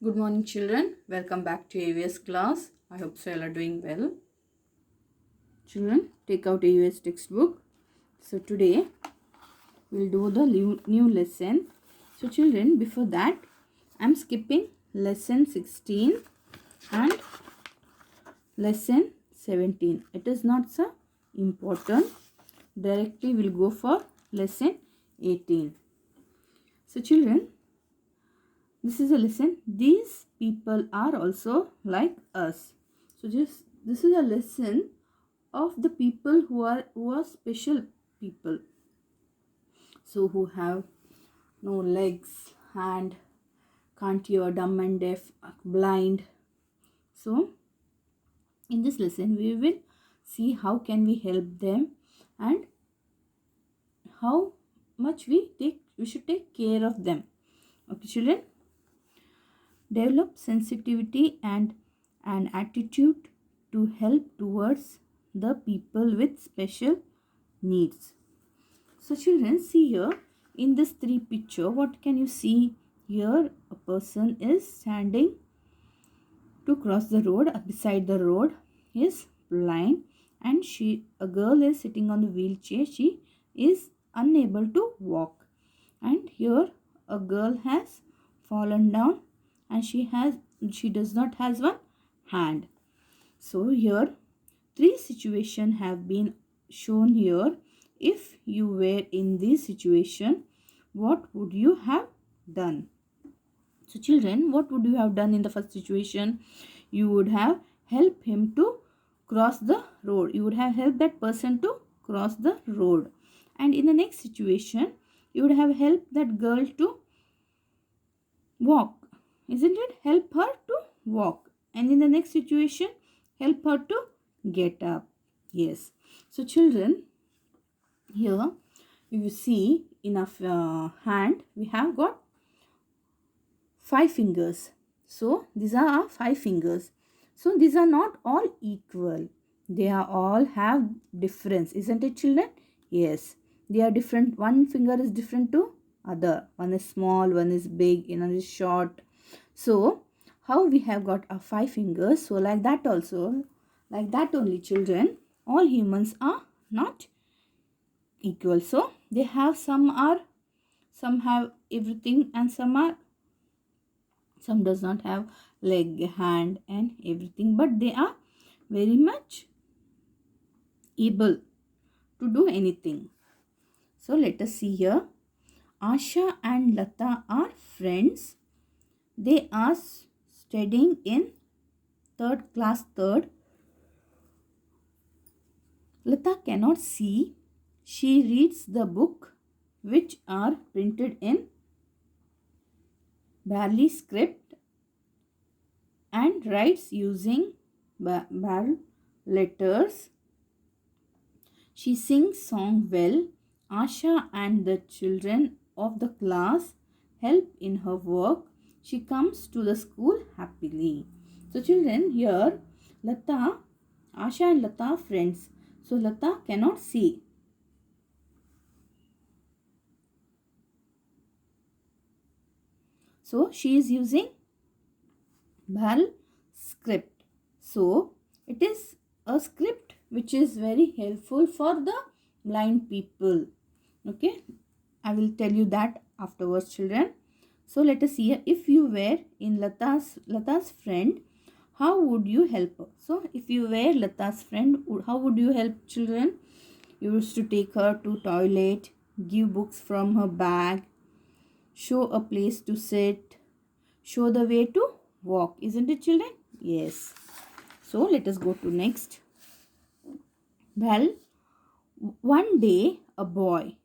Good morning, children. Welcome back to AVS class. I hope so you are doing well. Children, take out AVS textbook. So today we'll do the new lesson. So children, before that, I'm skipping lesson 16 and lesson 17. It is not so important. Directly we'll go for lesson 18. So children, this is a lesson. These people are also like us. So this is a lesson of the people who are special people. So who have no legs, hand, can't hear, dumb and deaf, blind. So in this lesson we will see how can we help them and how much we should take care of them. Okay, children. Develop sensitivity and an attitude to help towards the people with special needs. So children, see here in this three picture, what can you see here? A person is standing to cross the road. Beside the road is blind, and a girl is sitting on the wheelchair. She is unable to walk, and here a girl has fallen down and she does not has one hand. So here three situations have been shown here. If you were in this situation, what would you have done? So children, what would you have done in the first situation? You would have helped him to cross the road. You would have helped that person to cross the road. And in the next situation, you would have helped that girl to walk. Isn't it? Help her to walk. And in the next situation, help her to get up. Yes. So children, here you see in our hand, we have got 5 fingers. So these are our 5 fingers. So these are not all equal. They are all have difference. Isn't it, children? Yes. They are different. One finger is different to other. One is small, one is big, another is short. So how we have got our 5 fingers? So like that also, like that only, children, all humans are not equal. So they have some have everything, and some does not have leg, hand and everything, but they are very much able to do anything. So let us see here. Asha and Lata are friends. They are studying in class 3rd. Lata cannot see. She reads the book which are printed in Braille script and writes using Braille letters. She sings song well. Asha and the children of the class help in her work. She comes to the school happily. So children, here Asha and Lata are friends. So Lata cannot see. So she is using Braille script. So it is a script which is very helpful for the blind people. Okay, I will tell you that afterwards, children. So let us see, if you were in Lata's friend, how would you help her? So if you were Lata's friend, how would you help, children? You used to take her to toilet, give books from her bag, show a place to sit, show the way to walk. Isn't it, children? Yes. So let us go to next. Well, one day a boy,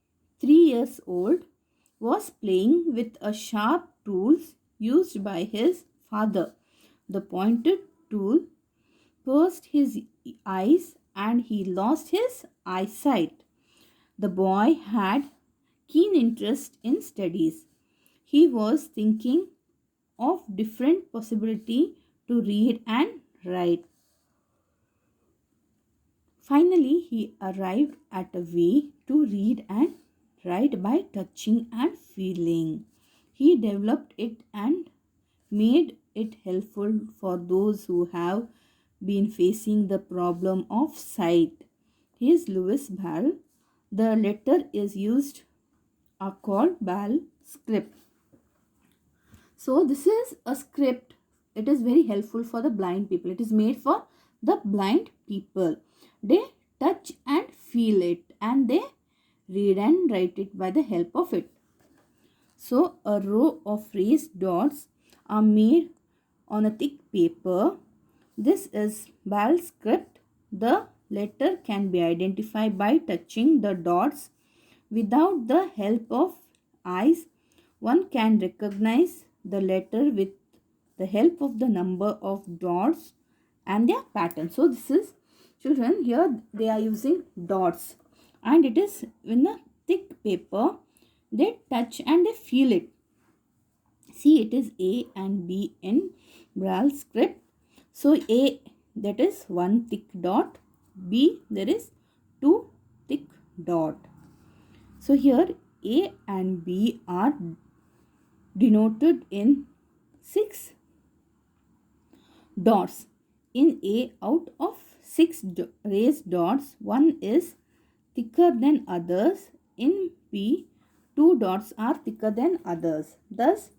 3 years old, was playing with a sharp tool used by his father. The pointed tool pierced his eyes and he lost his eyesight. The boy had keen interest in studies. He was thinking of different possibility to read and write. Finally, he arrived at a way to read and write by touching and feeling. He developed it and made it helpful for those who have been facing the problem of sight. Here's Lewis Ball. The letter is used are called Ball script. So this is a script. It is very helpful for the blind people. It is made for the blind people. They touch and feel it and they read and write it by the help of it. So a row of raised dots are made on a thick paper. This is Ball script. The letter can be identified by touching the dots. Without the help of eyes, one can recognize the letter with the help of the number of dots and their pattern. So this is, children, here they are using dots and it is in a thick paper. They touch and they feel it. See, it is A and B in Braille script. So A, that is one thick dot. B, there is two thick dot. So here A and B are denoted in 6 dots. In A, out of 6 raised dots, one is thicker than others. In B, 2 dots are thicker than others. Thus,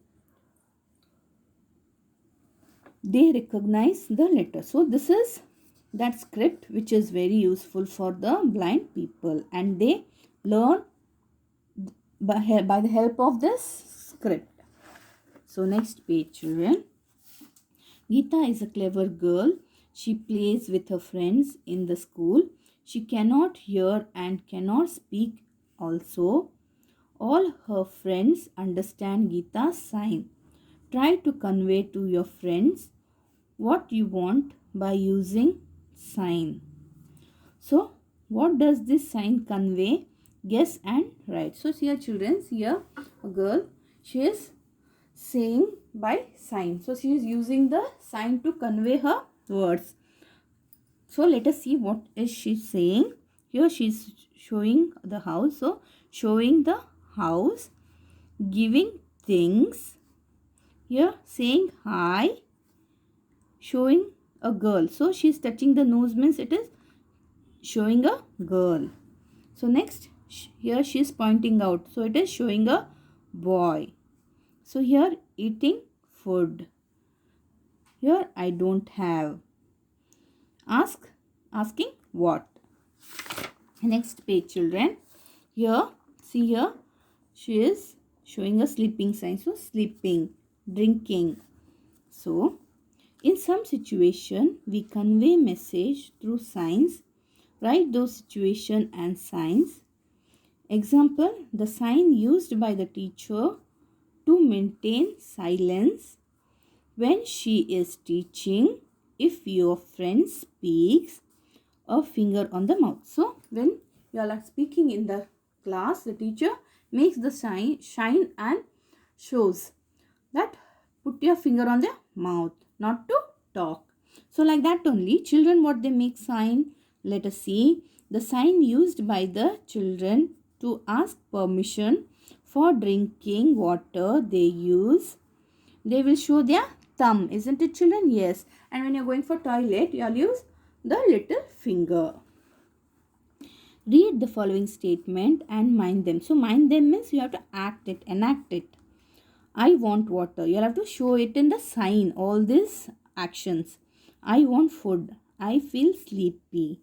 they recognize the letter. So this is that script which is very useful for the blind people and they learn by the help of this script. So next page, children. Geeta is a clever girl. She plays with her friends in the school. She cannot hear and cannot speak also. All her friends understand Geeta's sign. Try to convey to your friends what you want by using sign. So what does this sign convey? Guess and write. So here, children, here a girl, she is saying by sign. So she is using the sign to convey her words. So let us see what is she saying. Here she is showing the house. So showing the house, giving things. Here saying hi, showing a girl. So she is touching the nose means it is showing a girl. So next, here she is pointing out. So it is showing a boy. So here eating food. Here I don't have. Asking what. Next page, children. Here, see here, she is showing a sleeping sign. So sleeping, drinking. So in some situation, we convey message through signs. Write those situation and signs. Example, the sign used by the teacher to maintain silence when she is teaching. If your friend speaks, a finger on the mouth. So when you are speaking in the class, the teacher makes the sign and shows that put your finger on the mouth, not to talk. So like that only, children, what they make sign? Let us see. The sign used by the children to ask permission for drinking water they use. They will show their thumb, isn't it, children? Yes. And when you are going for toilet, you will use the little finger. Read the following statement and mind them. So mind them means you have to act it, enact it. I want water. You have to show it in the sign, all these actions. I want food. I feel sleepy.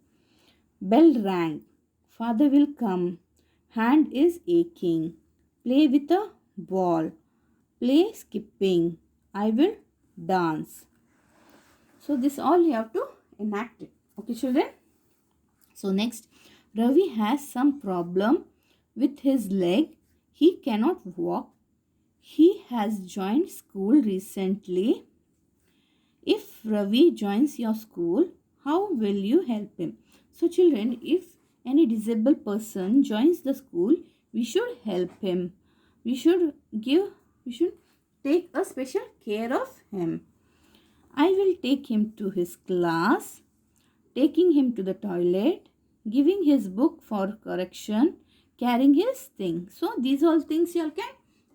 Bell rang. Father will come. Hand is aching. Play with a ball. Play skipping. I will dance. So this all you have to enact it. Okay, children. So next, Ravi has some problem with his leg. He cannot walk. He has joined school recently. If Ravi joins your school, how will you help him? So children, if any disabled person joins the school, we should help him. We should take a special care of him. I will take him to his class, taking him to the toilet, giving his book for correction, carrying his thing. So these all things you all can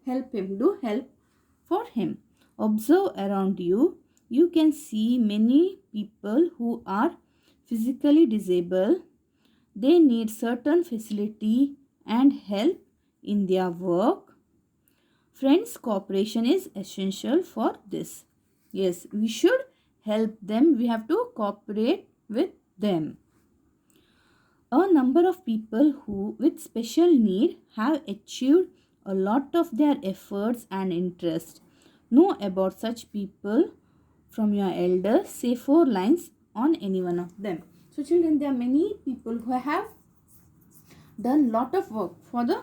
help him, do help for him. Observe around you. You can see many people who are physically disabled. They need certain facility and help in their work. Friends, cooperation is essential for this. Yes, we should help them. We have to cooperate with them. A number of people who with special need have achieved a lot of their efforts and interest. Know about such people from your elders. Say 4 lines on any one of them. So children, there are many people who have done lot of work for the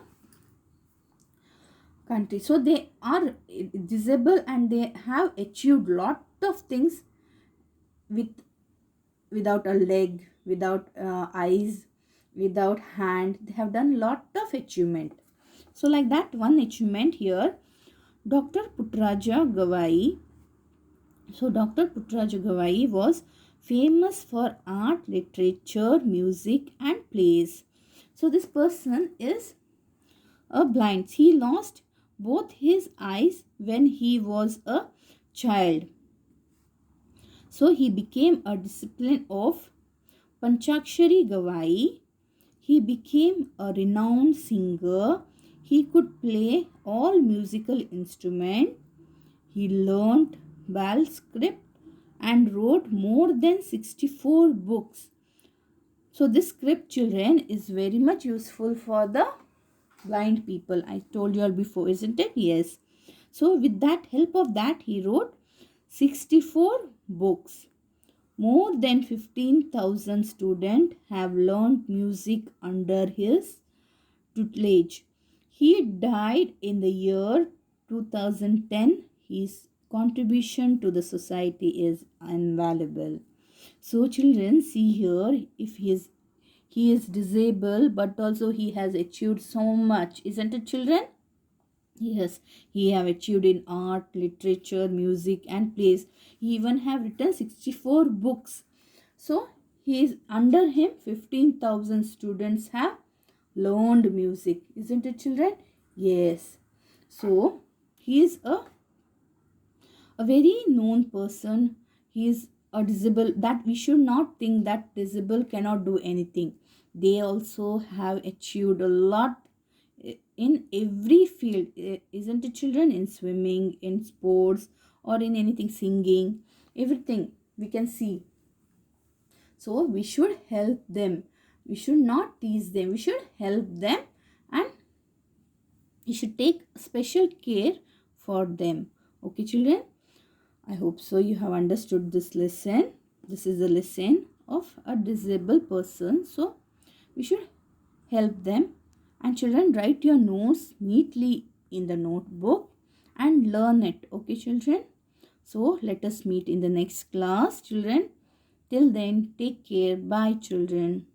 country. So they are disabled and they have achieved lot of things without a leg, without eyes, without hand. They have done lot of achievement. So like that one achievement here, Dr. Puttaraja Gawai. So Dr. Puttaraja Gawai was famous for art, literature, music and plays. So this person is a blind. He lost both his eyes when he was a child. So he became a disciple of Panchakshari Gawai. He became a renowned singer. He could play all musical instruments. He learnt Balscript and wrote more than 64 books. So this script, children, is very much useful for the blind people. I told you all before, isn't it? Yes. So with that help of that, he wrote 64 books. More than 15,000 students have learned music under his tutelage. He died in the year 2010. His contribution to the society is invaluable. So children, see here, if he is disabled, but also he has achieved so much, isn't it children? Yes, he have achieved in art, literature, music and plays. He even have written 64 books. So he is under him 15,000 students have learned music, isn't it children? Yes. So he is a very known person. He is a disabled, that we should not think that disabled cannot do anything. They also have achieved a lot in every field, isn't it children? In swimming, in sports, or in anything, singing, everything we can see. So we should help them. We should not tease them. We should help them and we should take special care for them. Okay children, I hope so you have understood this lesson. This is a lesson of a disabled person. So we should help them. And children, write your notes neatly in the notebook and learn it. Okay children. So let us meet in the next class children. Till then, take care. Bye children.